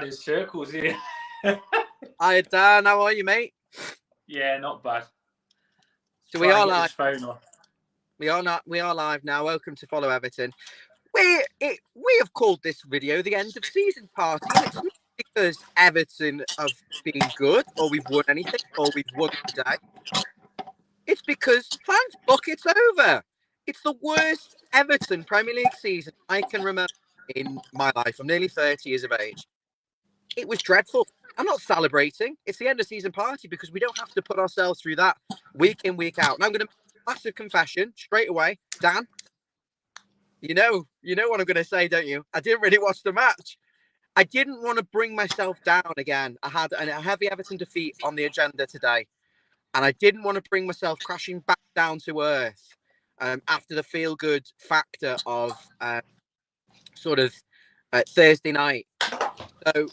in circles here. Hi, Dan. How are you, mate? Yeah, not bad. So we are live. We are live now. Welcome to Follow Everton. We have called this video the end of season party, and it's not because Everton have been good, or we've won anything, or we've won today. It's because, thank fuck, it's over. It's the worst Everton Premier League season I can remember in my life. I'm nearly 30 years of age. It was dreadful. I'm not celebrating. It's the end of season party because we don't have to put ourselves through that week in, week out. And I'm going to make a massive confession straight away. Dan, you know what I'm going to say, don't you? I didn't really watch the match. I didn't want to bring myself down again. I had a heavy Everton defeat on the agenda today. And I didn't want to bring myself crashing back down to earth after the feel-good factor of Thursday night. So,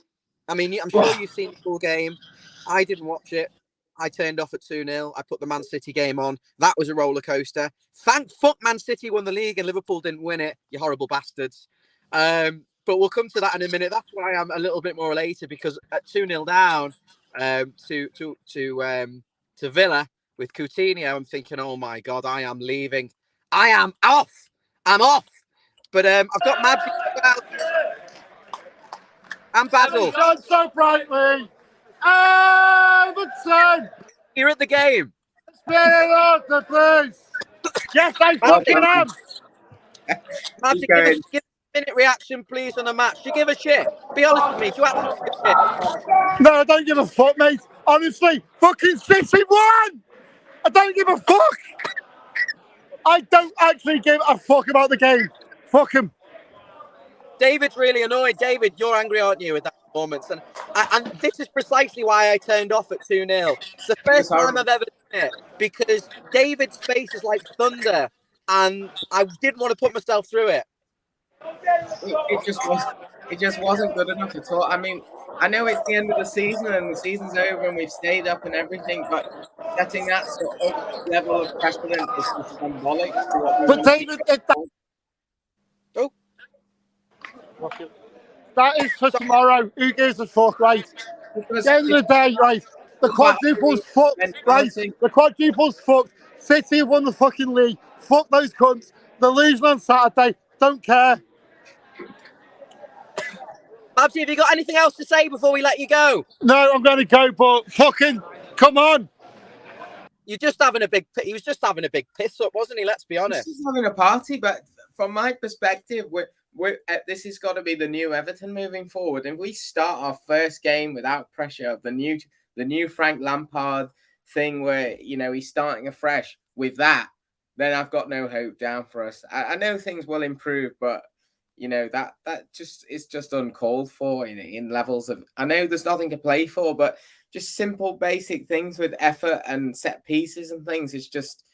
I mean, I'm sure you've seen the full game. I didn't watch it. I turned off at 2-0. I put the Man City game on. That was a roller coaster. Thank fuck Man City won the league and Liverpool didn't win it, you horrible bastards. But we'll come to that in a minute. That's why I'm a little bit more elated, because at 2-0 down to Villa with Coutinho, I'm thinking, oh my God, I am leaving. I am off. I'm off. But I've got Mabsy and Basil. Shine so brightly. Everton! You're at the game. Spirit of the place. Yes, I fucking am. Mabsy, give a minute reaction, please, on the match. Do you give a shit? Be honest with me. Do you actually give a shit? No, I don't give a fuck, mate. Honestly, fucking City won! I don't give a fuck! I don't actually give a fuck about the game. Fuck him. David's really annoyed. David, you're angry, aren't you, with that performance? And this is precisely why I turned off at 2-0. It's the first time I've ever done it, because David's face is like thunder, and I didn't want to put myself through it. It just wasn't good enough at all. I mean, I know it's the end of the season and the season's over and we've stayed up and everything, but setting that sort of level of precedent is just symbolic. But David, that is for tomorrow. Who gives a fuck, right? At the end of the day, right? The quadruple's fucked, right? The quadruple's fucked. City have won the fucking league. Fuck those cunts. They're losing on Saturday. Don't care. Babsy, have you got anything else to say before we let you go? No, I'm going to go, but fucking come on. He was just having a big piss up, wasn't he? Let's be honest. He's having a party, but from my perspective, this has got to be the new Everton moving forward. And we start our first game without pressure of the new Frank Lampard thing, where he's starting afresh with that. Then I've got no hope down for us. I know things will improve, but that just is just uncalled for in levels of. I know there's nothing to play for, but just simple basic things with effort and set pieces and things. It's just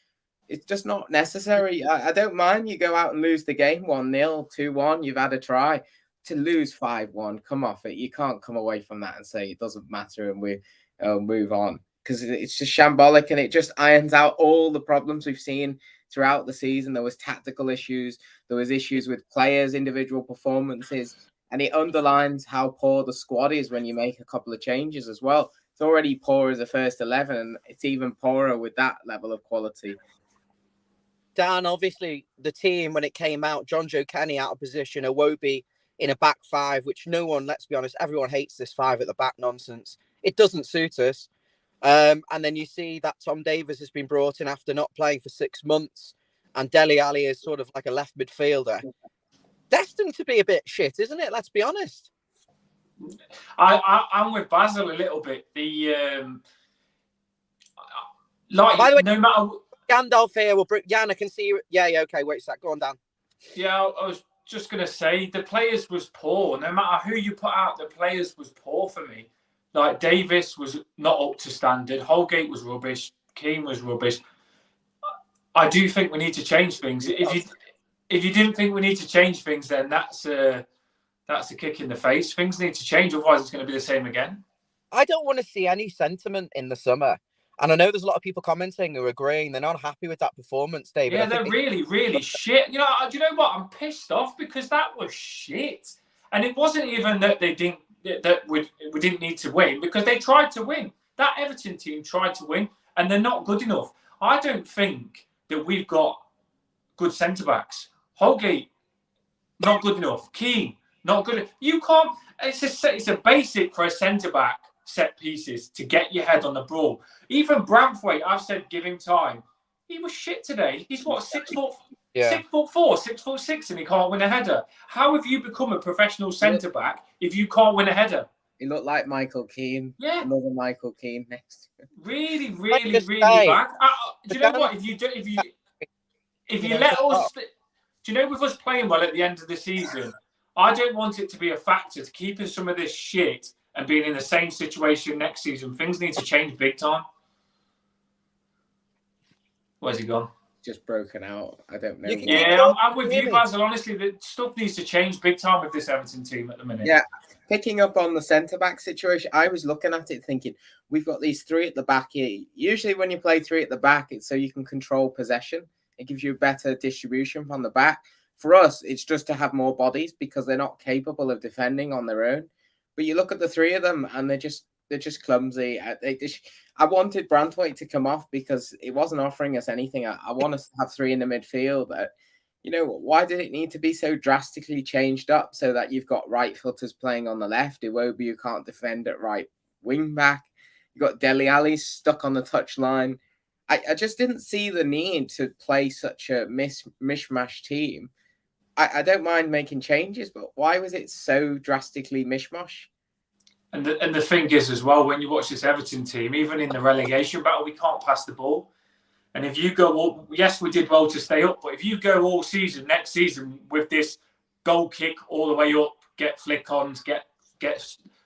not necessary. I don't mind you go out and lose the game 1-0, 2-1. You've had a try. To lose 5-1, come off it. You can't come away from that and say it doesn't matter and we move on, because it's just shambolic and it just irons out all the problems we've seen throughout the season. There was tactical issues. There was issues with players' individual performances. And it underlines how poor the squad is when you make a couple of changes as well. It's already poor as a first 11, and it's even poorer with that level of quality. Dan, obviously, the team, when it came out, John Joe Kenny out of position, Iwobi in a back five, which no one, let's be honest, everyone hates this five at the back nonsense. It doesn't suit us. And then you see that Tom Davies has been brought in after not playing for 6 months, and Dele Alli is sort of like a left midfielder. Destined to be a bit shit, isn't it? Let's be honest. I'm with Basil a little bit. By the way, no matter. Gandalf here will bring. Jan, I can see you. Yeah, okay. Wait a sec. Go on, Dan. Yeah, I was just going to say the players was poor. No matter who you put out, the players was poor for me. Like Davis was not up to standard. Holgate was rubbish. Keane was rubbish. I do think we need to change things. If you didn't think we need to change things, then that's a kick in the face. Things need to change, otherwise it's going to be the same again. I don't want to see any sentiment in the summer. And I know there's a lot of people commenting who are agreeing. They're not happy with that performance, David. Yeah, they're really, really shit. Do you know what? I'm pissed off because that was shit. And it wasn't even that they didn't that we didn't need to win because they tried to win. That Everton team tried to win, and they're not good enough. I don't think that we've got good centre-backs. Holgate, not good enough. Keane, not good. You can't. It's a basic for a centre-back set pieces to get your head on the ball. Even Branthwaite, I've said give him time. He was shit today. He's what, 6 foot? Yeah. 6'4", 6'6", and he can't win a header. How have you become a professional centre back if you can't win a header? He looked like Michael Keane. Yeah, another Michael Keane next. Really bad. Do you know what? If you let us, do you know, with us playing well at the end of the season, I don't want it to be a factor to keeping some of this shit and being in the same situation next season. Things need to change big time. Where's he gone? Just broken out. I don't know. Yeah, I'm with you, Basil. Honestly, the stuff needs to change big time with this Everton team at the minute. Yeah, picking up on the centre-back situation, I was looking at it thinking, we've got these 3 at the back here. Usually when you play 3 at the back, it's so you can control possession. It gives you a better distribution from the back. For us, it's just to have more bodies because they're not capable of defending on their own. But you look at the 3 of them and they're just clumsy. I wanted Branthwaite to come off because it wasn't offering us anything. I want us to have 3 in the midfield. Why did it need to be so drastically changed up so that you've got right footers playing on the left? Iwobi, who can't defend at right wing back. You've got Dele Alli stuck on the touchline. I just didn't see the need to play such a mishmash team. I don't mind making changes, but why was it so drastically mishmash? And the thing is as well, when you watch this Everton team, even in the relegation battle, we can't pass the ball. And if you go, yes, we did well to stay up, but if you go all season, next season, with this goal kick all the way up, get flick-ons, get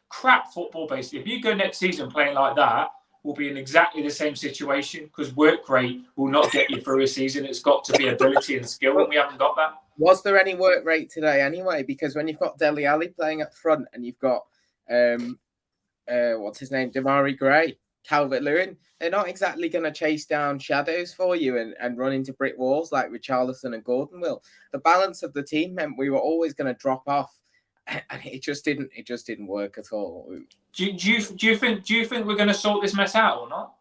crap football, basically. If you go next season playing like that, we'll be in exactly the same situation because work rate will not get you through a season. It's got to be ability and skill, and we haven't got that. Was there any work rate today anyway? Because when you've got Dele Alli playing up front and you've got what's his name, Damari Gray, Calvert-Lewin, they're not exactly going to chase down shadows for you and run into brick walls like Richarlison and Gordon will. The balance of the team meant we were always going to drop off, and it just didn't work at all. Do you think we're going to sort this mess out or not?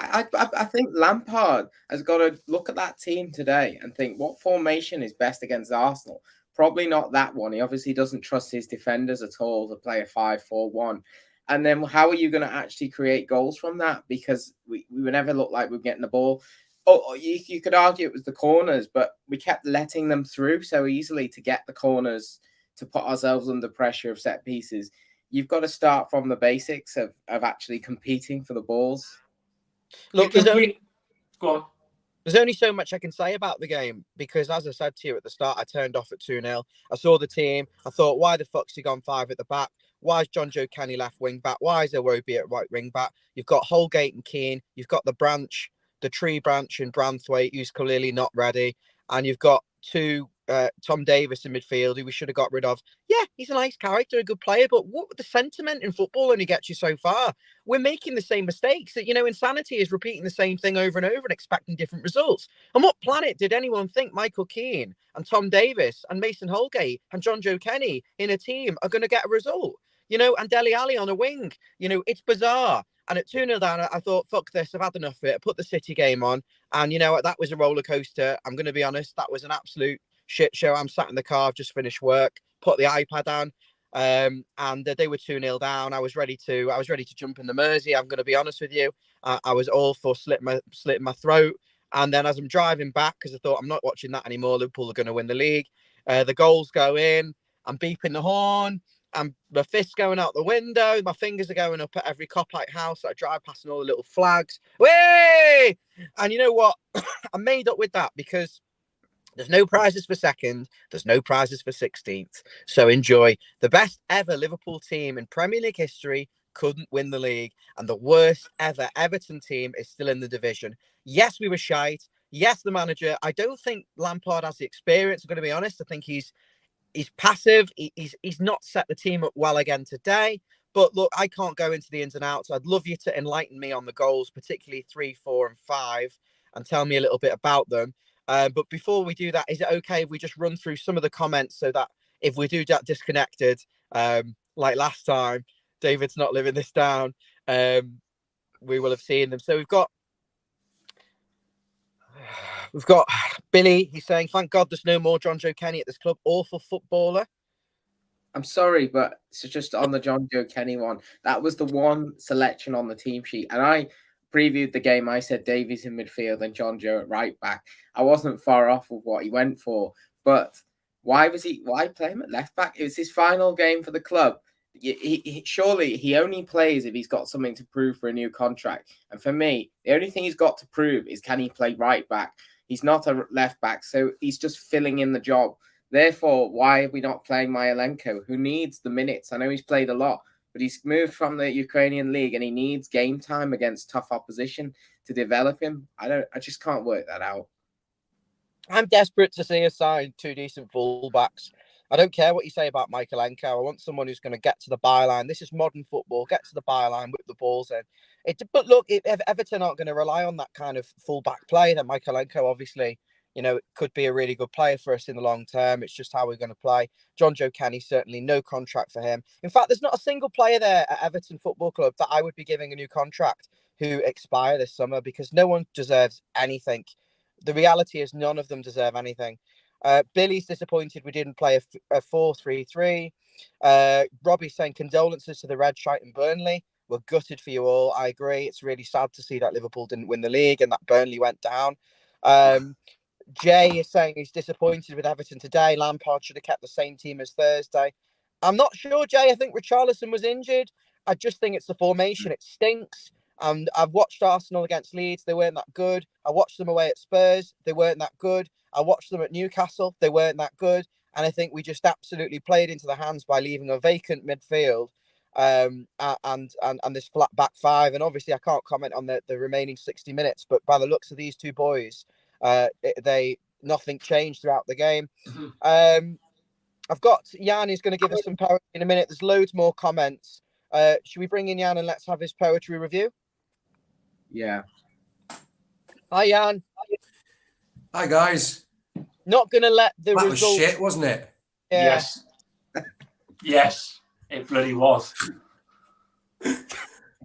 I think Lampard has got to look at that team today and think what formation is best against Arsenal. Probably not that one. He obviously doesn't trust his defenders at all to play a 5-4-1. And then how are you going to actually create goals from that? Because we would never look like we were getting the ball. Oh, you could argue it was the corners, but we kept letting them through so easily to get the corners, to put ourselves under pressure of set pieces. You've got to start from the basics of actually competing for the balls. Look, there's only so much I can say about the game because, as I said to you at the start, I turned off at 2-0. I saw the team. I thought, why the fuck's he gone 5 at the back? Why is John Joe Kenny left wing back? Why is Iwobi at right wing back? You've got Holgate and Keane. You've got the tree branch and Branthwaite, who's clearly not ready. And you've got 2 Tom Davis in midfield, who we should have got rid of. Yeah, he's a nice character, a good player, but what the sentiment in football only gets you so far. We're making the same mistakes. That insanity is repeating the same thing over and over and expecting different results. And what planet did anyone think Michael Keane and Tom Davis and Mason Holgate and John Joe Kenny in a team are going to get a result? And Dele Alli on a wing. It's bizarre. And at 2-0 down, I thought, fuck this, I've had enough of it. I put the City game on, and that was a roller coaster. I'm going to be honest, that was an absolute shit show. I'm sat in the car, I've just finished work, put the iPad on, and they were 2-0 down. I was ready to jump in the Mersey. I'm going to be honest with you. I was all for slitting my throat. And then as I'm driving back, because I thought I'm not watching that anymore, Liverpool are going to win the league. The goals go in. I'm beeping the horn. And my fist's going out the window. My fingers are going up at every cop-like house that I drive past and all the little flags. Way! And you know what? I made up with that because there's no prizes for second. There's no prizes for 16th. So enjoy. The best ever Liverpool team in Premier League history couldn't win the league. And the worst ever Everton team is still in the division. Yes, we were shite. Yes, the manager. I don't think Lampard has the experience. I'm going to be honest. I think he's passive. He's not set the team up well again today. But look, I can't go into the ins and outs. I'd love you to enlighten me on the goals, particularly 3, 4, and 5, and tell me a little bit about them. But before we do that, is it okay if we just run through some of the comments so that if we do get disconnected, Like last time, David's not living this down. We will have seen them. So we've got Billy. He's saying, "Thank God there's no more John Joe Kenny at this club. Awful footballer." I'm sorry, but it's just on the John Joe Kenny one. That was the one selection on the team sheet, and I previewed the game. I said Davies in midfield and John Joe at right back. I wasn't far off with what he went for, but why play him at left back? It was his final game for the club. Surely he only plays if he's got something to prove for a new contract. And for me, the only thing he's got to prove is, can he play right back? He's not a left back, so he's just filling in the job. Therefore, why are we not playing Myelenko, who needs the minutes? I know he's played a lot, but he's moved from the Ukrainian league and he needs game time against tough opposition to develop him. I just can't work that out. I'm desperate to see us sign 2 decent fullbacks. I don't care what you say about Myelenko. I want someone who's going to get to the byline. This is modern football. Get to the byline, whip the balls in. But look, if Everton aren't going to rely on that kind of fullback play, then Myelenko obviously, it could be a really good player for us in the long term. It's just how we're going to play. John Joe Kenny, certainly no contract for him. In fact, there's not a single player there at Everton Football Club that I would be giving a new contract who expire this summer, because no one deserves anything. The reality is none of them deserve anything. Billy's disappointed we didn't play a 4-3-3. Robbie's saying condolences to the Red Shite and Burnley. We're gutted for you all. I agree. It's really sad to see that Liverpool didn't win the league and that Burnley went down. Jay is saying he's disappointed with Everton today. Lampard should have kept the same team as Thursday. I'm not sure, Jay. I think Richarlison was injured. I just think it's the formation. It stinks. And I've watched Arsenal against Leeds. They weren't that good. I watched them away at Spurs. They weren't that good. I watched them at Newcastle. They weren't that good. And I think we just absolutely played into the hands by leaving a vacant midfield and this flat back five. And obviously, I can't comment on the remaining 60 minutes. But by the looks of these two boys, nothing changed throughout the game. I've got Jan who's going to give us some poetry in a minute. There's loads more comments. Should we bring in Jan and let's have his poetry review? Yeah. Hi, Jan. Hi, guys. Not going to let the that result... was shit, wasn't it? Yeah. Yes. Yes, it bloody was.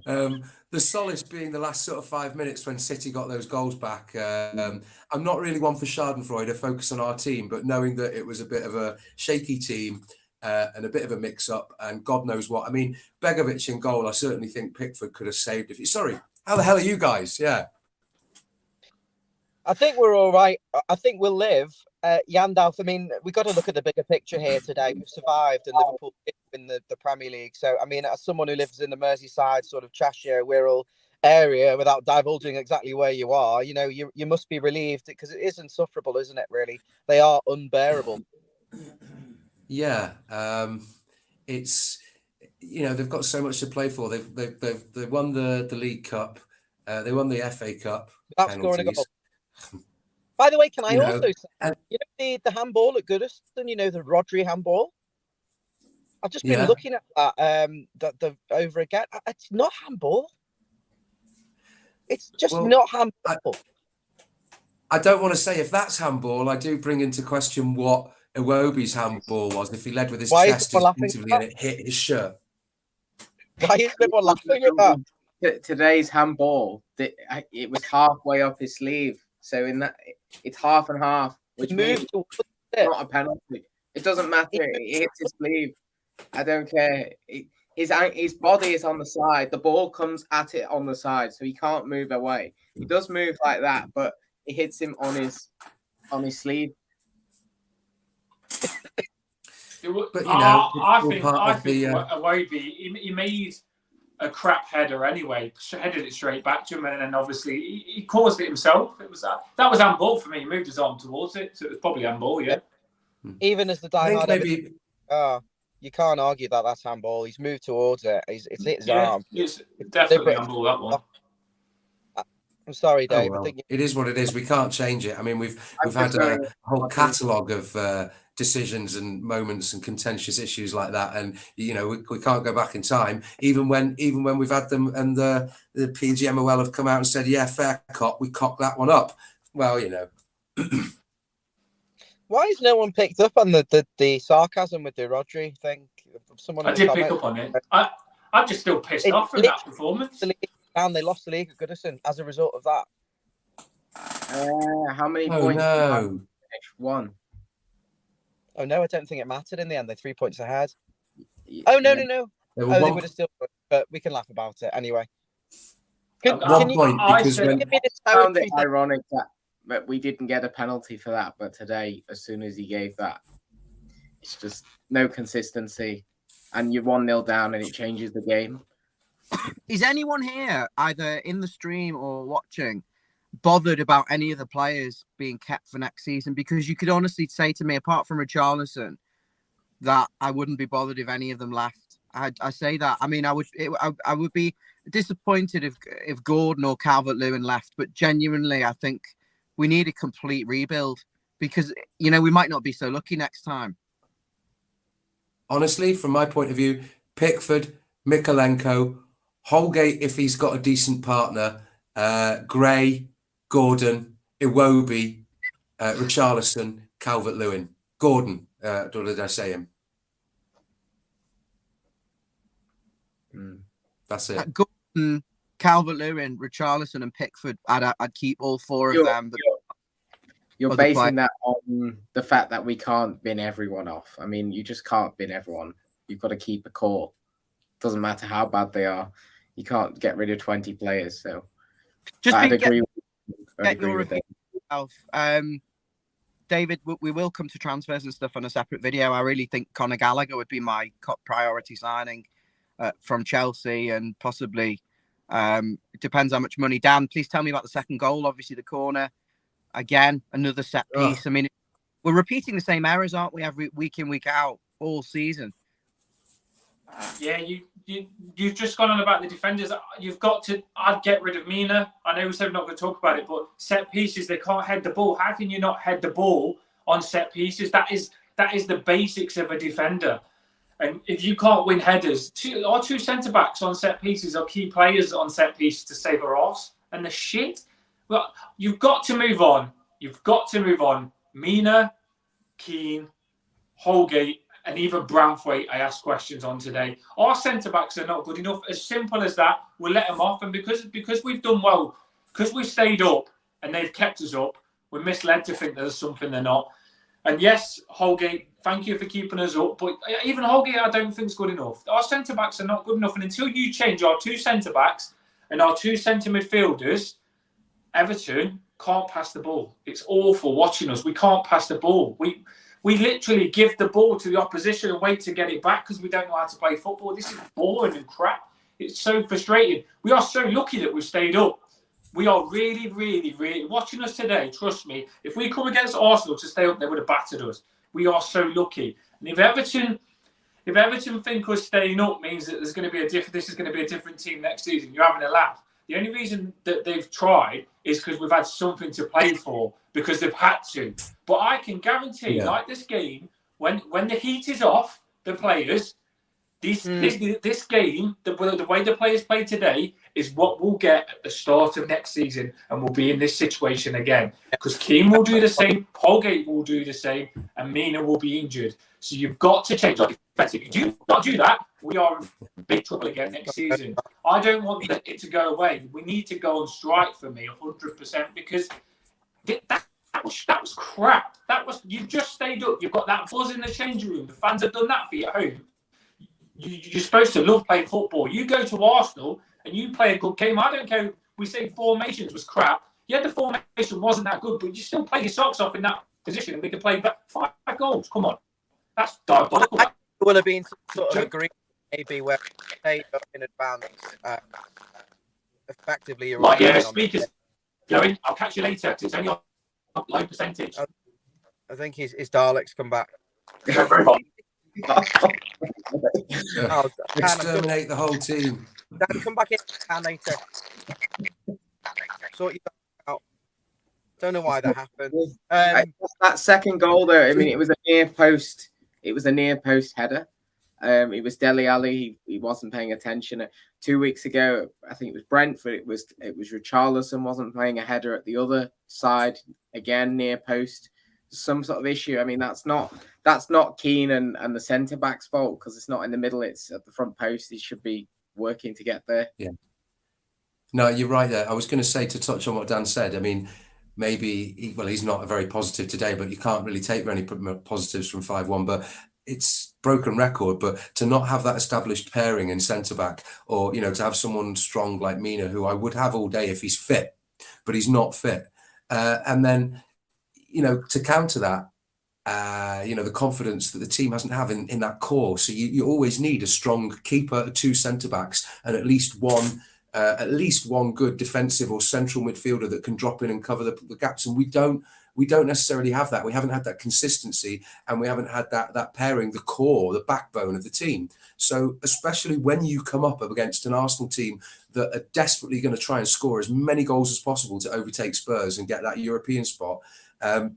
The solace being the last sort of 5 minutes when City got those goals back. I'm not really one for Schadenfreude to focus on our team, but knowing that it was a bit of a shaky team and a bit of a mix-up, and God knows what. I mean, Begovic in goal, I certainly think Pickford could have saved it. Sorry, how the hell are you guys? Yeah. I think we're all right. I think we'll live. Yandalf, I mean, we've got to look at the bigger picture here today. We've survived and Liverpool in the Premier League. So, I mean, as someone who lives in the Merseyside, sort of Cheshire, Wirral area, without divulging exactly where you are, you must be relieved, because it is insufferable, isn't it, really? They are unbearable. Yeah. It's, they've got so much to play for. They've won the League Cup. They won the FA Cup. Without scoring a goal. By the way, can I also say, the handball at Goodison, the Rodri handball? I've just been looking at that the over again. It's not handball. It's just not handball. I don't want to say if that's handball. I do bring into question what Iwobi's handball was. If he led with his chest instinctively and it hit his shirt. Why is everyone laughing at that? Today's handball, it was halfway up his sleeve. So in that, it's half and half, which means it's not a penalty. It doesn't matter. It hits his sleeve. I don't care. His body is on the side. The ball comes at it on the side, so he can't move away. He does move like that, but it hits him on his sleeve. But I think Iwobi, he made a crap header anyway, headed it straight back to him, and then obviously he caused it himself. It was that was handball for me. He moved his arm towards it, so it was probably handball. Yeah. Even as the diehard, you can't argue that that's handball. He's moved towards it. It's hit his arm. It's definitely handball, that one. I'm sorry, Dave. Oh, well, I think it is what it is. We can't change it. I mean, we've had a whole catalogue of decisions and moments and contentious issues like that, and we can't go back in time. Even when we've had them, and the PGMOL have come out and said, "Yeah, fair cop, we cocked that one up." Well, Why has no one picked up on the sarcasm with the Rodri thing? someone. I did pick up on it. I'm just still pissed off from that performance. And they lost the league at Goodison as a result of that. How many points? No. One. Oh no, I don't think it mattered in the end. They're 3 points ahead. Oh no. They would have still, but we can laugh about it anyway. I found it ironic that we didn't get a penalty for that, but today, as soon as he gave that, it's just no consistency, and you're 1-0 down, and it changes the game. Is anyone here, either in the stream or watching, bothered about any of the players being kept for next season? Because you could honestly say to me, apart from Richarlison, that I wouldn't be bothered if any of them left. I say that. I mean, I would be disappointed if Gordon or Calvert-Lewin left, but genuinely, I think we need a complete rebuild because, you know, we might not be so lucky next time. Honestly, from my point of view, Pickford, Mikolenko, Holgate, if he's got a decent partner, Gray, Gordon, Iwobi, Richarlison, Calvert-Lewin. Gordon, did I say him? That's it. Gordon, Calvert-Lewin, Richarlison, and Pickford. I'd keep all four of them. You're basing that on the fact that we can't bin everyone off. I mean, you just can't bin everyone. You've got to keep a core. Doesn't matter how bad they are. You can't get rid of 20 players. So just I'd agree with yourself. David, we will come to transfers and stuff on a separate video. I really think Conor Gallagher would be my priority signing from Chelsea, and possibly it depends how much money. Dan, please tell me about the second goal. Obviously, the corner. Again, another set piece. I mean, we're repeating the same errors, aren't we, every week in, week out, all season? Yeah, you've just gone on about the defenders. You've got to. I'd get rid of Mina. I know we said we're not going to talk about it, but set pieces, they can't head the ball. How can you not head the ball on set pieces? That is the basics of a defender. And if you can't win headers, our two centre backs on set pieces are key players on set pieces to save our arse. And the shit. Well, you've got to move on. You've got to move on. Mina, Keane, Holgate, and even Branthwaite, I asked questions on today. Our centre-backs are not good enough. As simple as that, we'll let them off. And because we've done well, because we've stayed up and they've kept us up, we're misled to think there's something they're not. And yes, Holgate, thank you for keeping us up. But even Holgate, I don't think is good enough. Our centre-backs are not good enough. And until you change our two centre-backs and our two centre midfielders, Everton can't pass the ball. It's awful watching us. We can't pass the ball. We literally give the ball to the opposition and wait to get it back because we don't know how to play football. This is boring and crap. It's so frustrating. We are so lucky that we've stayed up. We are really, really, really watching us today. Trust me, if we come against Arsenal to stay up, they would have battered us. We are so lucky. And if Everton think us staying up means that this is going to be a different team next season, you're having a laugh. The only reason that they've tried is because we've had something to play for, because they've had to. But I can guarantee, like this game, when the heat is off, the players, this game, the way the players play today is what we'll get at the start of next season, and we'll be in this situation again. Because Keane will do the same, Holgate will do the same, and Mina will be injured. So you've got to change our defense. If you do not do that, we are in big trouble again next season. I don't want it to go away. We need to go on strike for me 100%, because that was crap. You've just stayed up. You've got that buzz in the changing room. The fans have done that for you at home. You're supposed to love playing football. You go to Arsenal and you play a good game. I don't care. We say formations was crap. Yeah, the formation wasn't that good, but you still play your socks off in that position, and we can play back 5 goals. Come on. That's diabolical. It will have been some sort of agreement, maybe, where they up in advance. Effectively, you're right. Yeah, speakers going. I'll catch you later, because it's only on low percentage. I think his Daleks come back. Very hot. Exterminate the whole team. Dan, come back in later. Sort you out. Don't know why that happened. That second goal, though, I mean, it was a near post. It was a near post header. It was Dele Alli. He wasn't paying attention. 2 weeks ago, I think it was Brentford. It was Richarlison wasn't playing a header at the other side, again near post. some sort of issue. I mean, that's not Keane and the centre back's fault, because it's not in the middle; it's at the front post. He should be working to get there. Yeah. No, you're right there. I was going to say, to touch on what Dan said. I mean, maybe he's not very positive today, but you can't really take any positives from 5-1. But it's broken record. But to not have that established pairing in centre back, or to have someone strong like Mina, who I would have all day if he's fit, but he's not fit, and then to counter that, the confidence that the team hasn't have in that core. So you always need a strong keeper, 2 centre backs, and at least one good defensive or central midfielder that can drop in and cover the gaps. And we don't necessarily have that. We haven't had that consistency, and we haven't had that pairing, the core, the backbone of the team. So especially when you come up against an Arsenal team that are desperately going to try and score as many goals as possible to overtake Spurs and get that European spot, and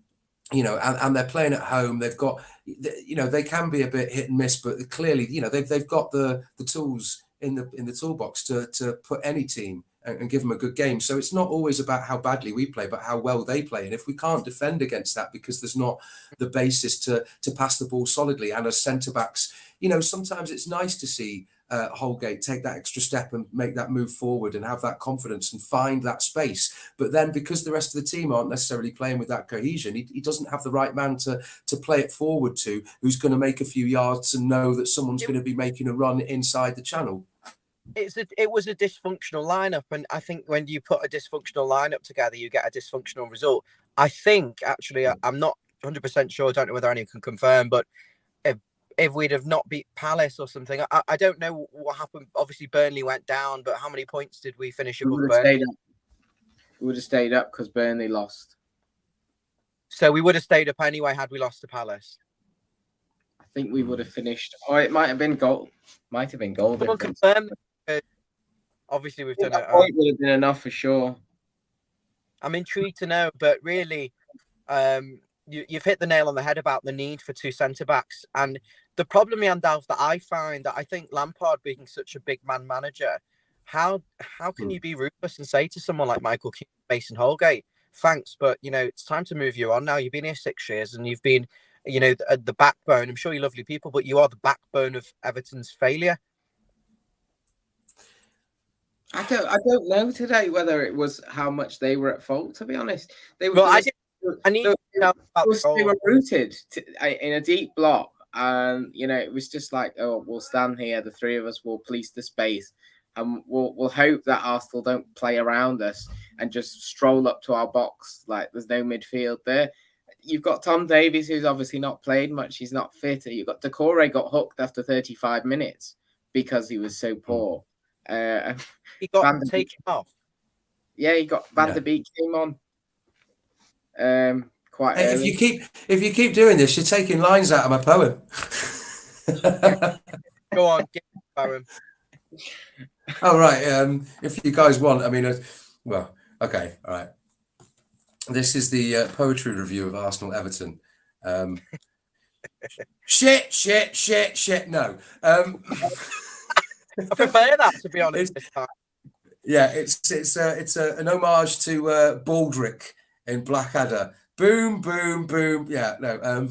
they're playing at home. They've got, they can be a bit hit and miss, but clearly, they've got the tools in the toolbox to put any team and give them a good game. So it's not always about how badly we play, but how well they play. And if we can't defend against that because there's not the basis to pass the ball solidly, and as centre backs, sometimes it's nice to see Holgate take that extra step and make that move forward and have that confidence and find that space. But then, because the rest of the team aren't necessarily playing with that cohesion, he doesn't have the right man to play it forward to, who's going to make a few yards and know that someone's going to be making a run inside the channel. It was a dysfunctional lineup, and I think when you put a dysfunctional lineup together, you get a dysfunctional result. I think, actually, I'm not 100% sure. I don't know whether anyone can confirm, but if we'd have not beat Palace or something, I don't know what happened. Obviously, Burnley went down, but how many points did we finish above Burnley? We would have stayed up because Burnley lost. So we would have stayed up anyway had we lost to Palace. I think we would have finished. Or it might have been goal. Might have been goal. Someone confirm. Obviously, we've done it. Point would have been enough for sure. I'm intrigued to know, but really, you've hit the nail on the head about the need for 2 centre backs. And the problem, Yandalf, that I find, that I think Lampard being such a big man manager, how can you be ruthless and say to someone like Michael Keane, Mason Holgate, thanks, but it's time to move you on now. You've been here 6 years and you've been, the backbone. I'm sure you're lovely people, but you are the backbone of Everton's failure. I don't know today whether it was how much they were at fault. To be honest, they were. Well, they were rooted in a deep block, and it was just like, oh, we'll stand here, the 3 of us will police the space, and we'll hope that Arsenal don't play around us and just stroll up to our box like there's no midfield there. You've got Tom Davies, who's obviously not played much. He's not fit. You've got Decore got hooked after 35 minutes because he was so poor. He got taken off. Yeah, he got Van der Beek came on. Quite early. If you keep doing this, you're taking lines out of my poem. Go on, get the poem. All right. If you guys want, I mean, well, okay, all right. This is the poetry review of Arsenal Everton. Shit. No. I prefer that, to be honest. This time. Yeah, it's an homage to Baldrick in Blackadder. Boom, boom, boom. Yeah, no.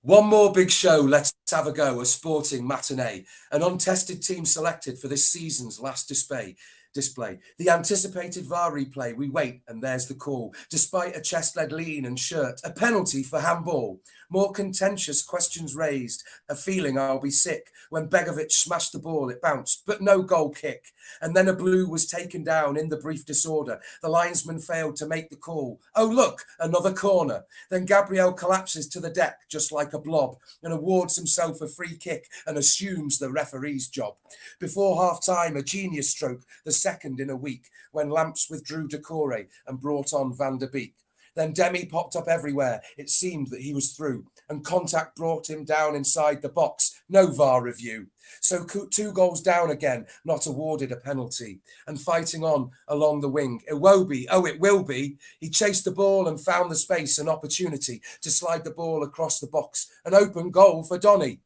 One more big show. Let's have a go. A sporting matinee. An untested team selected for this season's last display. The anticipated VAR replay. We wait, and there's the call. Despite a chest-led lean and shirt, a penalty for handball. More contentious questions raised. A feeling I'll be sick. When Begovic smashed the ball, it bounced, but no goal kick. And then a blue was taken down in the brief disorder. The linesman failed to make the call. Oh, look, another corner. Then Gabriel collapses to the deck just like a blob and awards himself a free kick and assumes the referee's job. Before half-time, a genius stroke, the second in a week, when Lamps withdrew Decore and brought on Van der Beek. Then Demi popped up everywhere. It seemed that he was through, and contact brought him down inside the box. No VAR review. So 2 goals down again, not awarded a penalty. And fighting on along the wing. Iwobi, oh, it will be. He chased the ball and found the space and opportunity to slide the ball across the box. An open goal for Donny.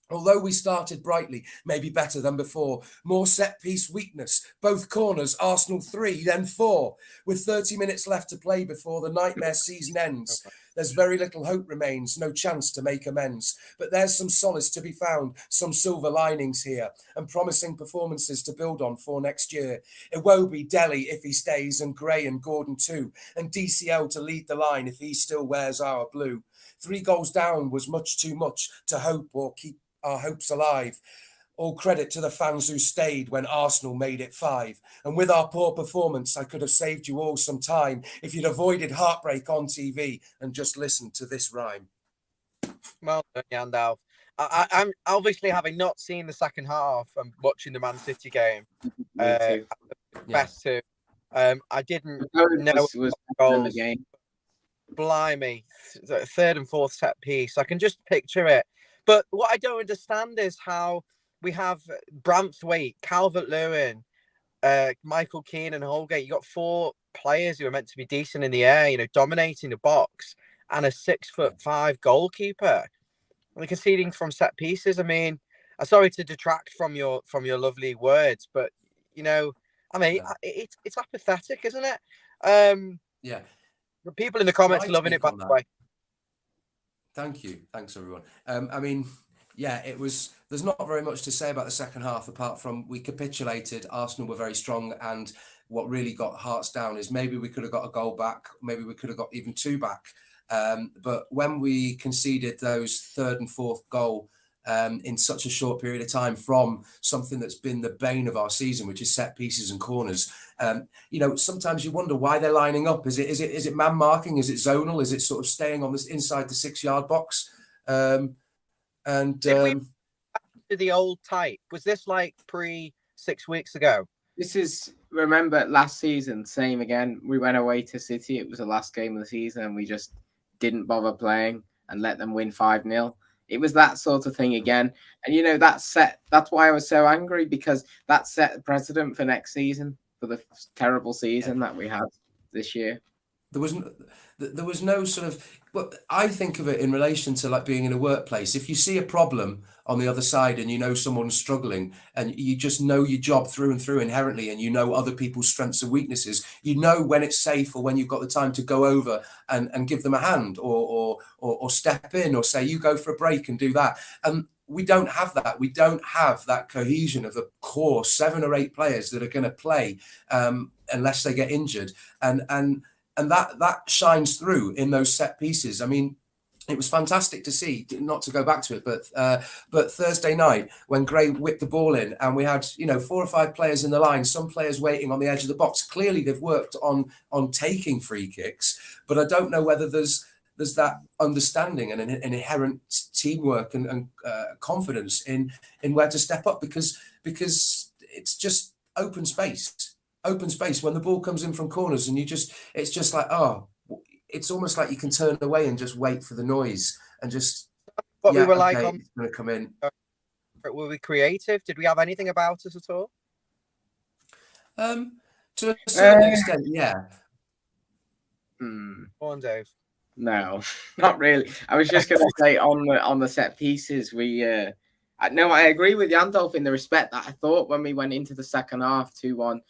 Although we started brightly, maybe better than before, more set-piece weakness. Both corners, Arsenal 3, then 4. With 30 minutes left to play before the nightmare season ends. There's very little hope remains, no chance to make amends. But there's some solace to be found, some silver linings here, and promising performances to build on for next year. Iwobi, Delhi if he stays, and Gray and Gordon too, and DCL to lead the line if he still wears our blue. 3 goals down was much too much to hope or keep our hopes alive. All credit to the fans who stayed when Arsenal made it 5. And with our poor performance, I could have saved you all some time if you'd avoided heartbreak on TV and just listened to this rhyme. Well done, Yandalf. I'm obviously, having not seen the second half and watching the Man City game. Me too. Best to. I didn't know was goals. the game. Blimey, third and fourth set piece. I can just picture it. But what I don't understand is how we have Branthwaite, Calvert-Lewin, Michael Keane and Holgate. You got 4 players who are meant to be decent in the air, you know, dominating the box, and a 6'5" goalkeeper. And they're conceding from set pieces. I mean, I'm sorry to detract from your lovely words, but you know, I mean, it's apathetic, isn't it? Yeah. People in the comments are loving it, by the way. Thank you. Thanks, everyone. I mean, yeah, there's not very much to say about the second half apart from we capitulated. Arsenal were very strong. And what really got hearts down is maybe we could have got a goal back. Maybe we could have got even 2 back. But when we conceded those third and fourth goal in such a short period of time from something that's been the bane of our season, which is set pieces and corners, you know, sometimes you wonder why they're lining up. Is it man marking? Is it zonal? Is it sort of staying on this inside the 6-yard box? Did we to the old type? Was this like 6 weeks ago? This is, remember last season, same again. We went away to City. It was the last game of the season, and we just didn't bother playing and let them win 5-0. It was that sort of thing again. And, you know, that's why I was so angry, because that set the precedent for next season, for the terrible season that we had this year. There was no sort of, well, I think of it in relation to like being in a workplace. If you see a problem on the other side and you know someone's struggling and you just know your job through and through inherently, and you know other people's strengths and weaknesses, you know when it's safe or when you've got the time to go over and give them a hand or step in or say, you go for a break and do that. We don't have that. We don't have that cohesion of the core 7 or 8 players that are going to play unless they get injured. And that shines through in those set pieces. I mean, it was fantastic to see, not to go back to it, but Thursday night when Gray whipped the ball in and we had, you know, 4 or 5 players in the line, some players waiting on the edge of the box. Clearly they've worked on taking free kicks, but I don't know whether there's that understanding and an inherent teamwork and confidence in where to step up, because it's just open space when the ball comes in from corners, and it's just like, oh, it's almost like you can turn away and just wait for the noise and just what we were like on, it's going to come in. Were we creative? Did we have anything about us at all? To a certain extent, yeah. Go on, Dave. No, not really. I was just going to say on the set pieces, I agree with Yandalf in the respect that I thought when we went into the second half 2-1,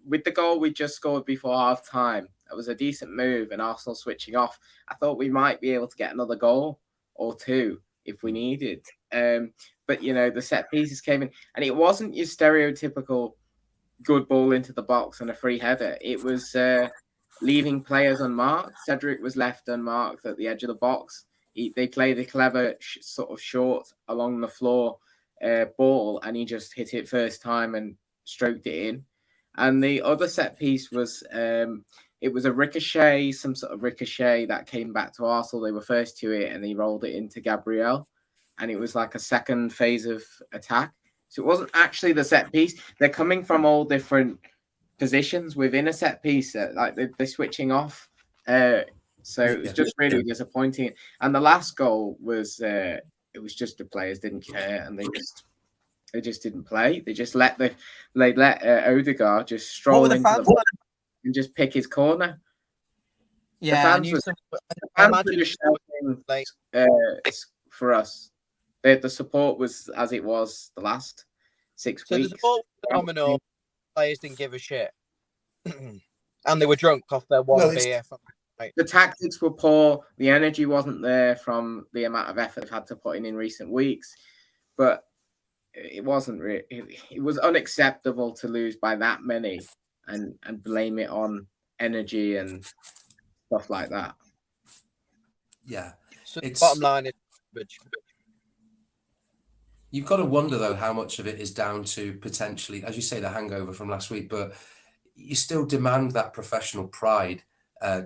with the goal we just scored before half time, it was a decent move and Arsenal switching off. I thought we might be able to get another goal or 2 if we needed. But, you know, the set pieces came in and it wasn't your stereotypical good ball into the box and a free header. It was leaving players unmarked. Cedric was left unmarked at the edge of the box. They played a clever sort of short along the floor ball, and he just hit it first time and stroked it in. And the other set piece was it was a ricochet, some sort of ricochet that came back to Arsenal. They were first to it, and he rolled it into Gabriel, and it was like a second phase of attack. So it wasn't actually the set piece. They're coming from all different positions within a set piece, like they're switching off. So it was just really disappointing. And the last goal was it was just the players didn't care, and they just didn't play. They just let Odegaard just stroll into the box and just pick his corner. Yeah, the fans were just shouting for us. The support was as it was the last 6 weeks. The support was phenomenal. Players didn't give a shit, and they were drunk off their beer. The tactics were poor. The energy wasn't there from the amount of effort they've had to put in recent weeks. But it wasn't really. It was unacceptable to lose by that many and blame it on energy and stuff like that. Yeah. So bottom line is, you've got to wonder though how much of it is down to potentially, as you say, the hangover from last week, but you still demand that professional pride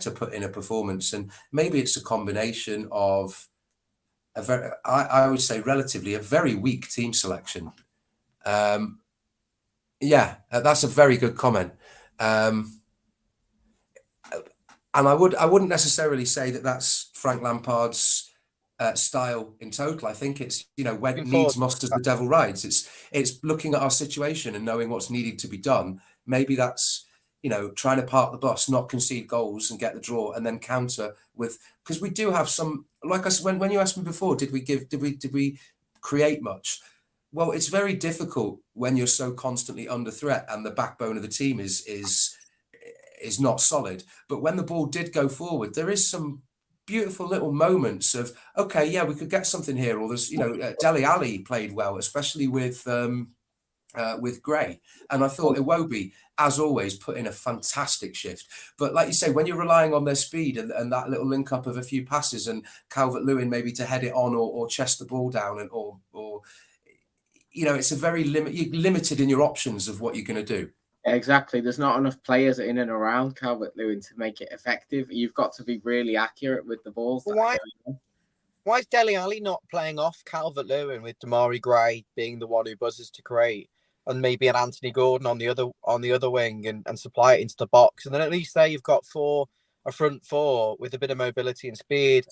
to put in a performance, and maybe it's a combination of a very, I would say, relatively a very weak team selection. Yeah, that's a very good comment. And I wouldn't necessarily say that that's Frank Lampard's style in total. I think it's, when needs must as the devil rides. It's looking at our situation and knowing what's needed to be done. Maybe that's, trying to park the bus, not concede goals and get the draw, and then counter with, because we do have some, like I said, when you asked me before, did we create much? Well, it's very difficult when you're so constantly under threat and the backbone of the team is not solid. But when the ball did go forward, there is some beautiful little moments of, okay, yeah, we could get something here. Or there's, Dele Alli played well, especially with Gray. And I thought Iwobi, as always, put in a fantastic shift. But like you say, when you're relying on their speed and that little link up of a few passes and Calvert-Lewin maybe to head it on or chest the ball down and or it's a very limited in your options of what you're going to do. Exactly. There's not enough players in and around Calvert-Lewin to make it effective. You've got to be really accurate with the balls. Why is Dele Alli not playing off Calvert-Lewin with Damari Gray being the one who buzzes to create, and maybe an Anthony Gordon on the other wing and supply it into the box, and then at least there you've got a front four with a bit of mobility and speed.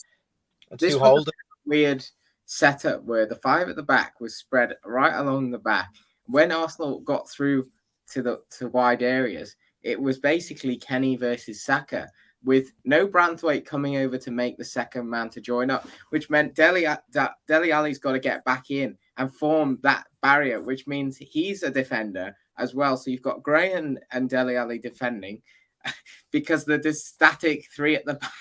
And this two holders. Weird setup where the five at the back was spread right along the back. When Arsenal got through to wide areas, it was basically Kenny versus Saka, with no Branthwaite coming over to make the second man to join up, which meant Dele Alli's got to get back in and form that barrier, which means he's a defender as well. So you've got Gray and Dele Alli defending because they're this static three at the back.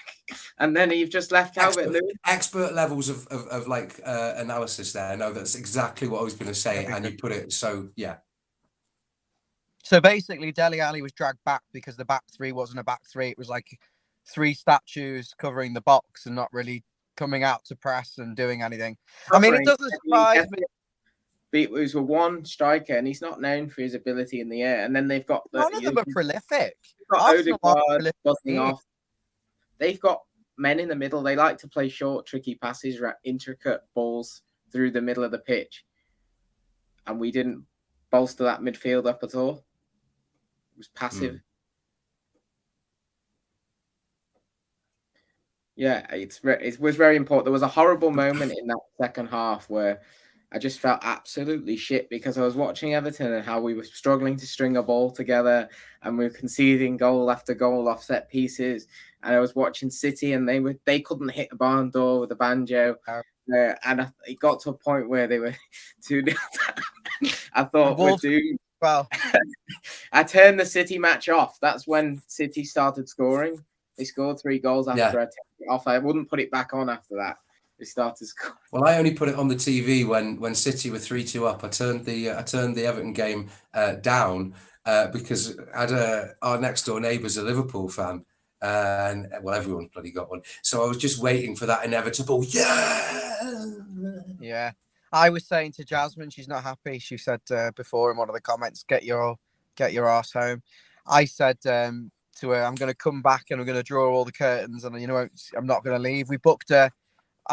And then you've just left Calvert-Lewin. Expert levels of analysis there. I know that's exactly what I was going to say, and you put it so, yeah. So basically, Dele Alli was dragged back because the back three wasn't a back three. It was like three statues covering the box and not really coming out to press and doing anything. I mean, it doesn't surprise me. It was a one striker, and he's not known for his ability in the air. And then they've got none of them are prolific. Buzzing off. They've got men in the middle. They like to play short, tricky passes, intricate balls through the middle of the pitch. And we didn't bolster that midfield up at all. It was passive. Yeah, it was very important. There was a horrible moment in that second half where I just felt absolutely shit because I was watching Everton and how we were struggling to string a ball together, and we were conceding goal after goal off set pieces. And I was watching City, and they couldn't hit a barn door with a banjo. And it got to a point where they were 2-0 down. I thought we're doomed. Well, I turned the City match off. That's when City started scoring. They scored 3 goals after I turned it off. I wouldn't put it back on after that. They started scoring. Well, I only put it on the TV when City were 3-2 up. I turned the Everton game down because our next door neighbour's a Liverpool fan. And well, everyone's bloody got one. So I was just waiting for that inevitable Yeah. I was saying to Jasmine, she's not happy. She said before in one of the comments, get your ass home. I said to her, I'm going to come back and I'm going to draw all the curtains, and I'm not going to leave. I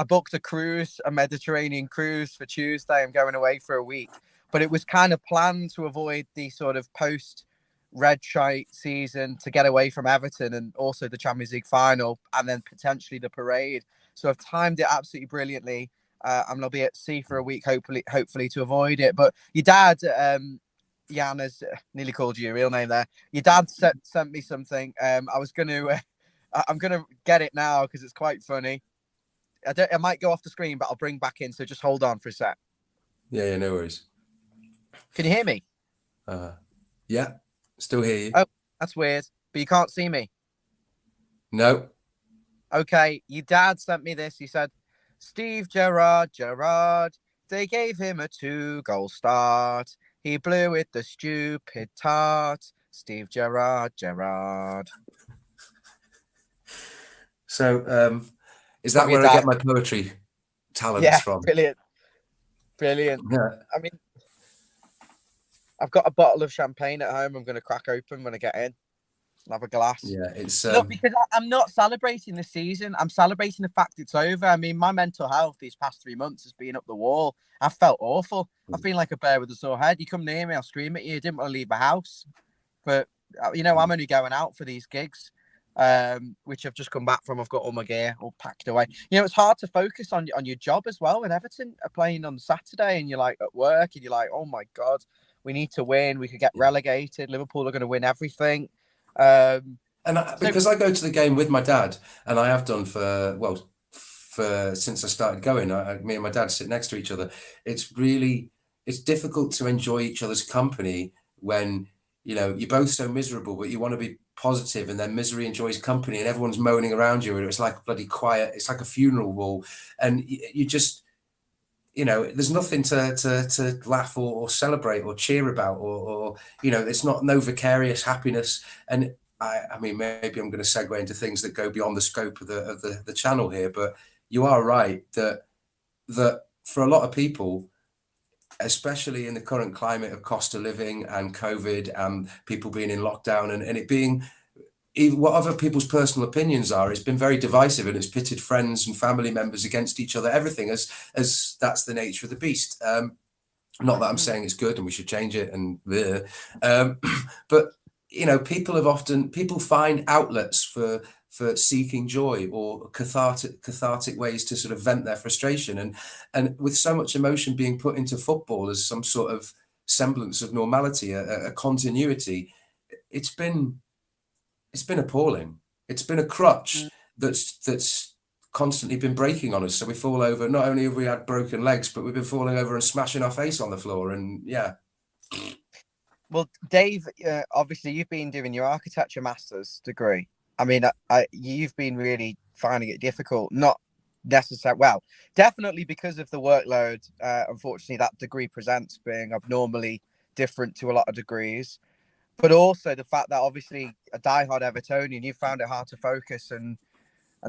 booked a cruise, a Mediterranean cruise for Tuesday. I'm going away for a week, but it was kind of planned to avoid the sort of post red shite season, to get away from Everton and also the Champions League final, and then potentially the parade. So I've timed it absolutely brilliantly. I'm going to be at sea for a week, hopefully to avoid it. But your dad, Jan, has nearly called you your real name there. Your dad sent me something. I'm going to get it now because it's quite funny. I might go off the screen, but I'll bring back in. So just hold on for a sec. Yeah, no worries. Can you hear me? Yeah, still hear you. Oh, that's weird. But you can't see me. No. Okay, your dad sent me this. He said, Steve Gerrard, they gave him a 2-goal start. He blew it the stupid tart. Steve Gerrard. So, is that where I get my poetry talents from? Brilliant. Yeah. I mean, I've got a bottle of champagne at home. I'm going to crack open when I get in. Have a glass. Yeah, it's look, because I'm not celebrating the season. I'm celebrating the fact it's over. I mean, my mental health these past 3 months has been up the wall. I've felt awful. I've been like a bear with a sore head. You come near me, I'll scream at you. I didn't want to leave the house, but I'm only going out for these gigs, which I've just come back from. I've got all my gear all packed away. It's hard to focus on your job as well. When Everton are playing on Saturday, and you're like at work, and you're like, oh my god, we need to win. We could get relegated. Liverpool are going to win everything. Because I go to the game with my dad, and I have done for since I started going, me and my dad sit next to each other. It's difficult to enjoy each other's company when you're both so miserable, but you want to be positive, and then misery enjoys company, and everyone's moaning around you, and it's like bloody quiet. It's like a funeral wall, and you just there's nothing to laugh or celebrate or cheer about, or it's no vicarious happiness. And I mean, maybe I'm going to segue into things that go beyond the scope of the channel here, but you are right that for a lot of people, especially in the current climate of cost of living and COVID and people being in lockdown and it being, even what other people's personal opinions are, it's been very divisive, and it's pitted friends and family members against each other, everything, as that's the nature of the beast. Not that I'm saying it's good and we should change it, but people find outlets for seeking joy or cathartic ways to sort of vent their frustration, and with so much emotion being put into football as some sort of semblance of normality, a continuity, it's been appalling. It's been a crutch that's constantly been breaking on us. So we fall over. Not only have we had broken legs, but we've been falling over and smashing our face on the floor. And yeah. Well, Dave, obviously you've been doing your architecture master's degree. I mean, you've been really finding it difficult. Not necessarily, well, definitely because of the workload. Unfortunately, that degree presents being abnormally different to a lot of degrees. But also the fact that obviously a diehard Evertonian, you found it hard to focus and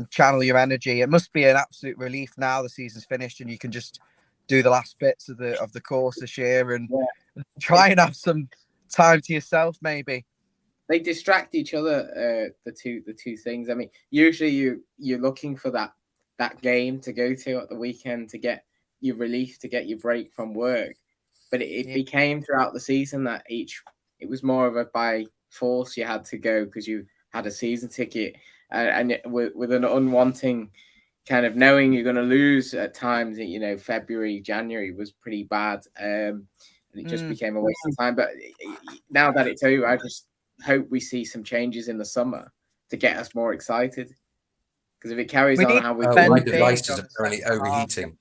channel your energy. It must be an absolute relief now the season's finished and you can just do the last bits of the course this year and try and have some time to yourself, maybe. They distract each other, the two things. I mean, usually you're looking for that game to go to at the weekend to get your relief, to get your break from work. But it became throughout the season that it was more of a by force you had to go because you had a season ticket, and with an unwanting kind of knowing you're going to lose at times. February, January was pretty bad, and it just became a waste of time. But now that it's over, I just hope we see some changes in the summer to get us more excited. Because if it carries on how we my device is apparently overheating.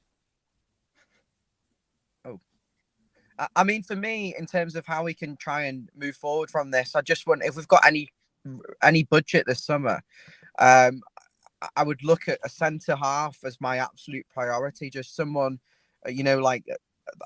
I mean, for me, in terms of how we can try and move forward from this, I just want, if we've got any budget this summer, I would look at a centre half as my absolute priority. Just someone, like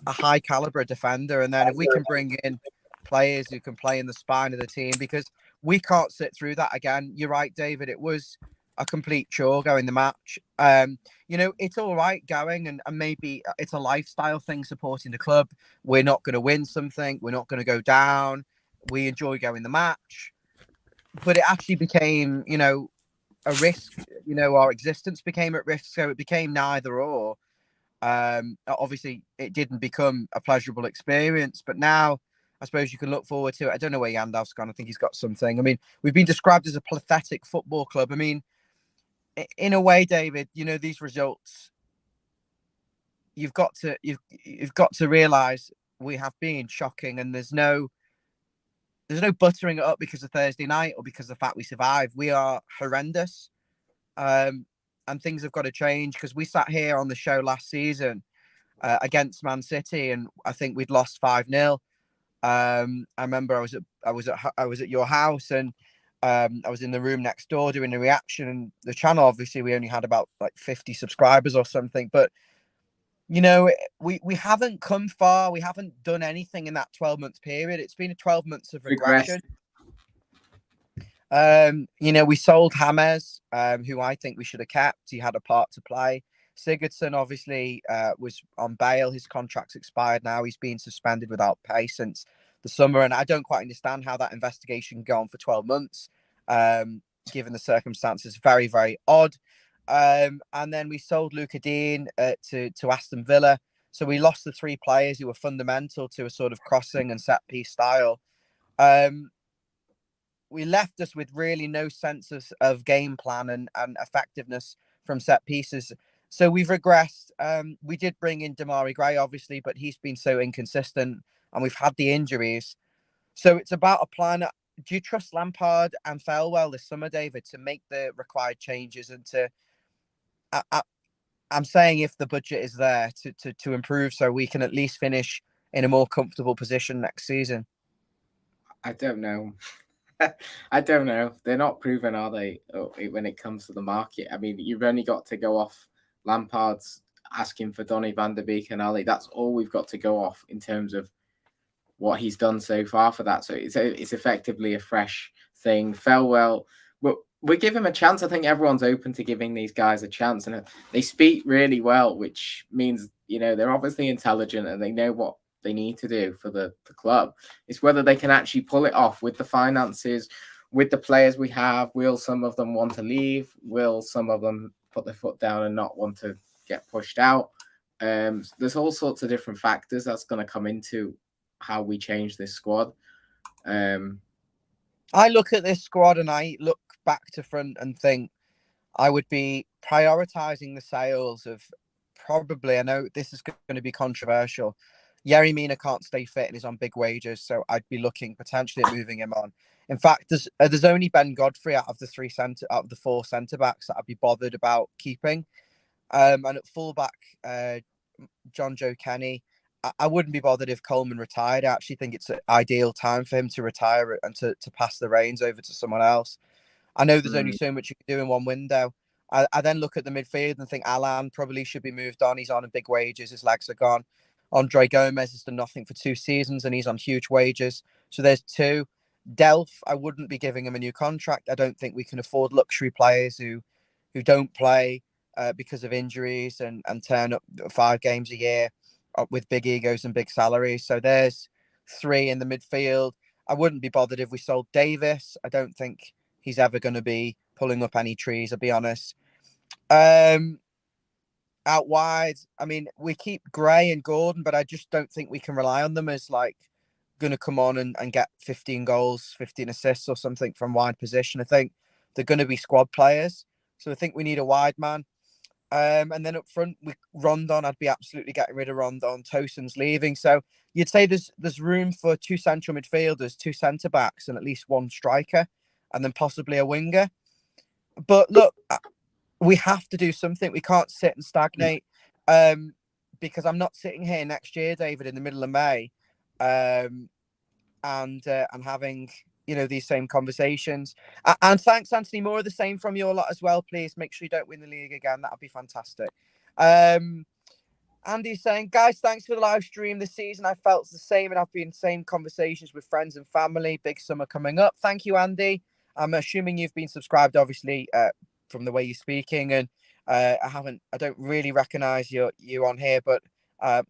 a high caliber defender, and then if we can bring in players who can play in the spine of the team, because we can't sit through that again. You're right, David. It was a complete chore going the match. It's all right going, and maybe it's a lifestyle thing supporting the club. We're not going to win something. We're not going to go down. We enjoy going the match. But it actually became, a risk. Our existence became at risk. So it became neither or. Obviously, it didn't become a pleasurable experience. But now, I suppose you can look forward to it. I don't know where Yandav's gone. I think he's got something. I mean, we've been described as a pathetic football club. I mean, in a way, David, these results, you've got to realize we have been shocking, and there's no buttering it up because of Thursday night or because of the fact we survived. We are horrendous, and things have got to change, because we sat here on the show last season against Man City, and I think we'd lost 5-0. I remember I was at your house, and I was in the room next door doing the reaction, and the channel, obviously, we only had about like 50 subscribers or something. But, you know, we haven't come far. We haven't done anything in that 12-month period. It's been a 12 months of regression. You know, we sold James, who I think we should have kept. He had a part to play. Sigurdsson, obviously, was on bail. His contract's expired now. He's been suspended without pay since the summer. And I don't quite understand how that investigation can go on for 12 months, given the circumstances. Very, very odd. And then we sold Luca Dean to Aston Villa. So we lost the 3 players who were fundamental to a sort of crossing and set piece style. We left us with really no sense of game plan and effectiveness from set pieces. So we've regressed. We did bring in Damari Gray, obviously, but he's been so inconsistent and we've had the injuries. So it's about a plan. Do you trust Lampard and Farewell this summer, David, to make the required changes and to... I'm saying if the budget is there to improve so we can at least finish in a more comfortable position next season? I don't know. I don't know. They're not proven, are they, when it comes to the market? I mean, you've only got to go off Lampard's asking for Donny van der Beek and Ali. That's all we've got to go off in terms of what he's done so far for that. So it's effectively a fresh thing. Farewell, we give him a chance. I think everyone's open to giving these guys a chance, and they speak really well, which means, you know, they're obviously intelligent and they know what they need to do for the club. It's whether they can actually pull it off with the finances, with the players we have. Will some of them want to leave? Will some of them put their foot down and not want to get pushed out? There's all sorts of different factors that's going to come into how we change this squad. I look at this squad and I look back to front and think I would be prioritizing the sales of probably, I know this is going to be controversial, Yerry Mina can't stay fit and is on big wages, so I'd be looking potentially at moving him on. In fact, there's only Ben Godfrey out of the 4 centre backs that I'd be bothered about keeping. And at fullback, John Joe Kenny, I wouldn't be bothered if Coleman retired. I actually think it's an ideal time for him to retire and to pass the reins over to someone else. I know there's only so much you can do in one window. I then look at the midfield and think Alan probably should be moved on. He's on big wages. His legs are gone. Andre Gomez has done nothing for 2 seasons and he's on huge wages. So there's 2. Delph, I wouldn't be giving him a new contract. I don't think we can afford luxury players who don't play because of injuries and turn up 5 games a year with big egos and big salaries. So there's 3 in the midfield. I wouldn't be bothered if we sold Davis. I don't think he's ever going to be pulling up any trees, I'll be honest. Out wide, I mean, we keep Gray and Gordon, but I just don't think we can rely on them as like going to come on and get 15 goals, 15 assists or something from wide position. I think they're going to be squad players. So I think we need a wide man. And then up front, Rondon, I'd be absolutely getting rid of Rondon. Tosin's leaving. So you'd say there's room for 2 central midfielders, 2 centre backs, and at least 1 striker, and then possibly a winger. But look, we have to do something. We can't sit and stagnate, because I'm not sitting here next year, David, in the middle of May, and having, you know, these same conversations. And thanks, Anthony. More of the same from your lot as well, please. Make sure you don't win the league again. That would be fantastic. Andy's saying, guys, thanks for the live stream this season. I felt the same, and I've been in the same conversations with friends and family. Big summer coming up. Thank you, Andy. I'm assuming you've been subscribed, obviously, from the way you're speaking, and I don't really recognize you on here, but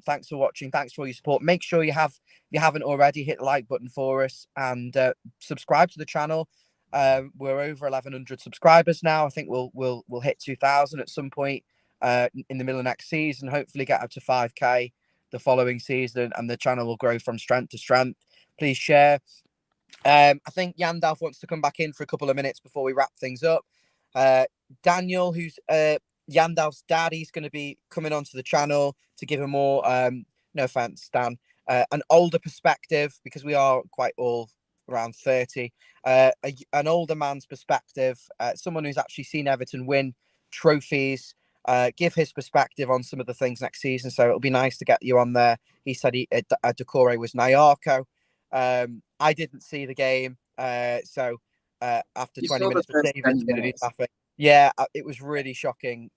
thanks for watching. Thanks for all your support. Make sure you haven't already, hit the like button for us and subscribe to the channel. We're over 1,100 subscribers now. I think we'll hit 2,000 at some point in the middle of next season. Hopefully get up to 5k the following season, and the channel will grow from strength to strength. Please share. I think Yandalf wants to come back in for a couple of minutes before we wrap things up. Daniel, who's Yandalf's dad, he's going to be coming onto the channel to give a more, no offense, Dan, an older perspective, because we are quite all around 30, an older man's perspective, someone who's actually seen Everton win trophies, give his perspective on some of the things next season. So it'll be nice to get you on there. He said Decore was Nyarko. I didn't see the game, so after 20 minutes. But David's laughing. Yeah, it was really shocking.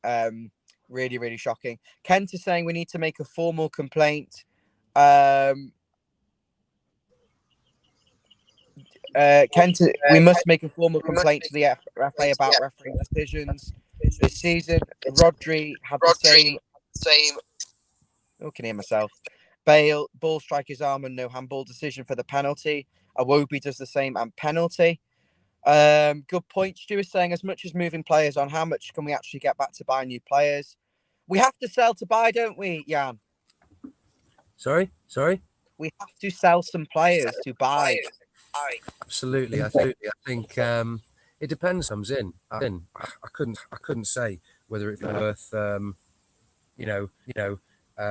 Really, really shocking. Kent is saying we need to make a formal complaint. Kent, we must make a formal complaint to the FA about refereeing decisions this season. Rodri had the same. Oh, can hear myself. Ball strike his arm and no handball decision for the penalty. Iwobi does the same and penalty. Good point. Stu is saying, as much as moving players on, how much can we actually get back to buy new players? We have to sell to buy, don't we, Jan? Sorry. We have to sell some players to buy. Absolutely. I think it depends. Comes in. I couldn't say whether it's worth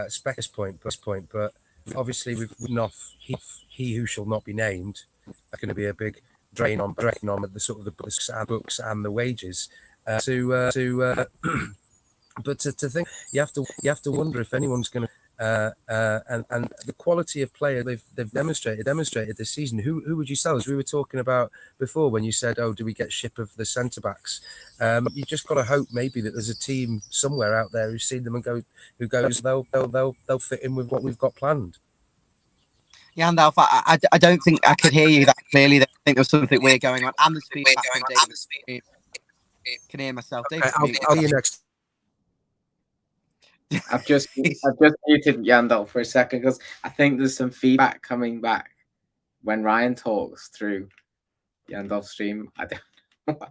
spec this point, but obviously we've written off he who shall not be named. That's going to be a big drain on the sort of the books and the wages. But to think, you have to wonder if anyone's going to. And the quality of player they've demonstrated this season. Who would you sell? As we were talking about before, when you said, "Oh, do we get ship of the centre backs?" You just got to hope maybe that there's a team somewhere out there who's seen them and goes they'll fit in with what we've got planned. Yeah, and Alpha, I don't think I could hear you that clearly. I think there's something weird going on. And the feedback from David. Can hear myself. David, I'll see you next. I've just muted Yandel for a second because I think there's some feedback coming back when Ryan talks through Yandel's stream. I don't know why.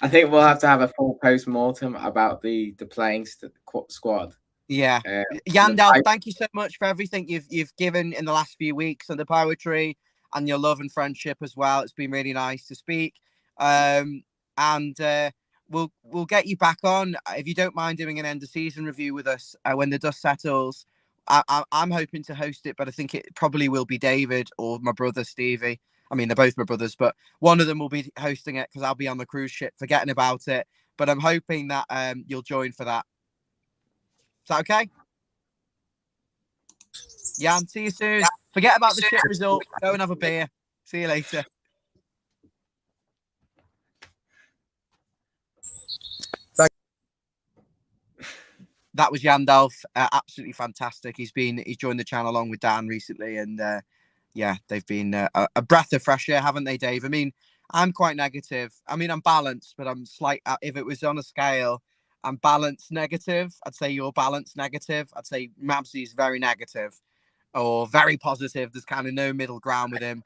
I think we'll have to have a full post-mortem about the playing squad. Yeah. Yandel, thank you so much for everything you've given in the last few weeks, and the poetry and your love and friendship as well. It's been really nice to speak. We'll get you back on if you don't mind doing an end of season review with us when the dust settles. I'm hoping to host it, but I think it probably will be David or my brother Stevie. I mean, they're both my brothers, but one of them will be hosting it because I'll be on the cruise ship forgetting about it. But I'm hoping that you'll join for that. Is that okay? Jan, see you soon. Forget about the shit result. Go and have a beer. See you later. That was Yandalf. Absolutely fantastic. He's joined the channel along with Dan recently, and they've been a breath of fresh air, haven't they, Dave? I mean, I'm quite negative. I mean, I'm balanced, but I'm slight. If it was on a scale, I'm balanced negative. I'd say you're balanced negative. I'd say Mabsy's very negative or very positive. There's kind of no middle ground with him.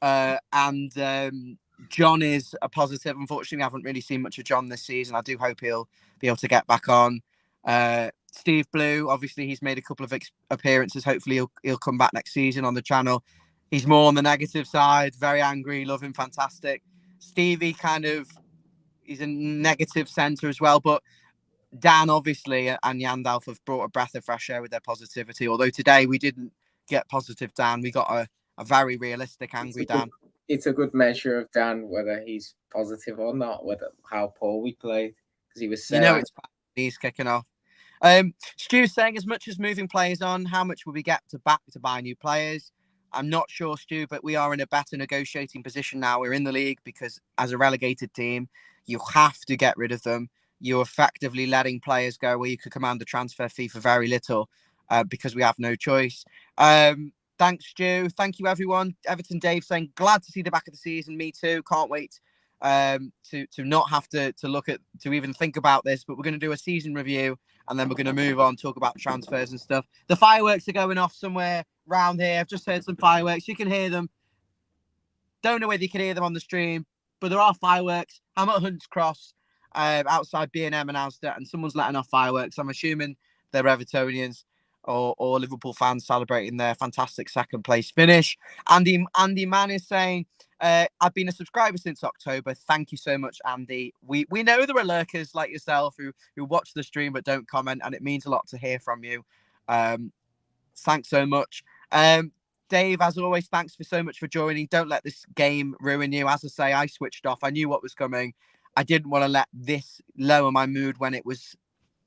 And John is a positive. Unfortunately, I haven't really seen much of John this season. I do hope he'll be able to get back on. Steve Blue, obviously he's made a couple of appearances. Hopefully he'll come back next season on the channel. He's more on the negative side, very angry, love him, fantastic. Stevie he's a negative centre as well, but Dan obviously and Yandalf have brought a breath of fresh air with their positivity, although today we didn't get positive Dan. We got a very realistic angry Dan. It's a good measure of Dan whether he's positive or not, whether how poor we played, because he was so it's bad. He's kicking off. Stu's saying, as much as moving players on, how much will we get back to buy new players? I'm not sure, Stu, but we are in a better negotiating position now. We're in the league because as a relegated team, you have to get rid of them. You're effectively letting players go where you could command a transfer fee for very little because we have no choice. Thanks, Stu. Thank you, everyone. Everton Dave saying, glad to see the back of the season. Me too. Can't wait to not have to even think about this, but we're going to do a season review and then we're going to move on, talk about transfers and stuff. The fireworks are going off somewhere around here. I've just heard some fireworks. You can hear them. Don't know whether you can hear them on the stream, but there are fireworks. I'm at Hunts Cross outside B&M announced it, and someone's letting off fireworks. I'm assuming they're Evertonians or Liverpool fans celebrating their fantastic second place finish. Andy Mann is saying, I've been a subscriber since October. Thank you so much, Andy. We know there are lurkers like yourself who watch the stream but don't comment, and it means a lot to hear from you. Thanks so much. Dave, as always, thanks so much for joining. Don't let this game ruin you. As I say, I switched off. I knew what was coming. I didn't want to let this lower my mood when it was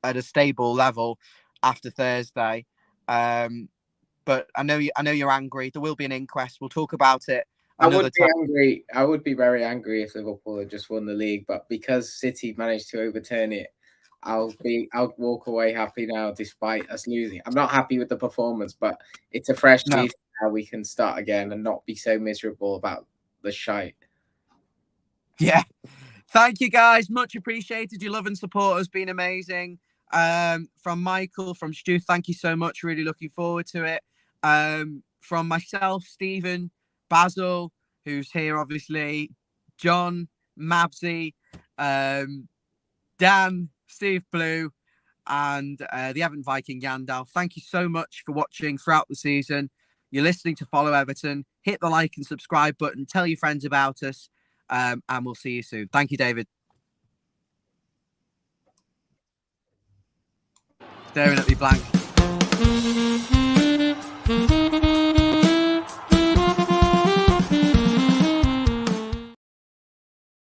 at a stable level after Thursday. But I know you're angry. There will be an inquest. We'll talk about it I would be angry. I would be very angry if Liverpool had just won the league, but because City managed to overturn it, I'll walk away happy now, despite us losing. I'm not happy with the performance, but it's a fresh season now. We can start again and not be so miserable about the shite. Yeah. Thank you, guys. Much appreciated. Your love and support has been amazing. From Michael, from Stu, thank you so much. Really looking forward to it. From myself, Stephen, Basil, who's here, obviously, John, Mabsy, Dan, Steve Blue, and the Everton Viking Yandal. Thank you so much for watching throughout the season. You're listening to Follow Everton. Hit the like and subscribe button. Tell your friends about us. And we'll see you soon. Thank you, David. Staring at me blank.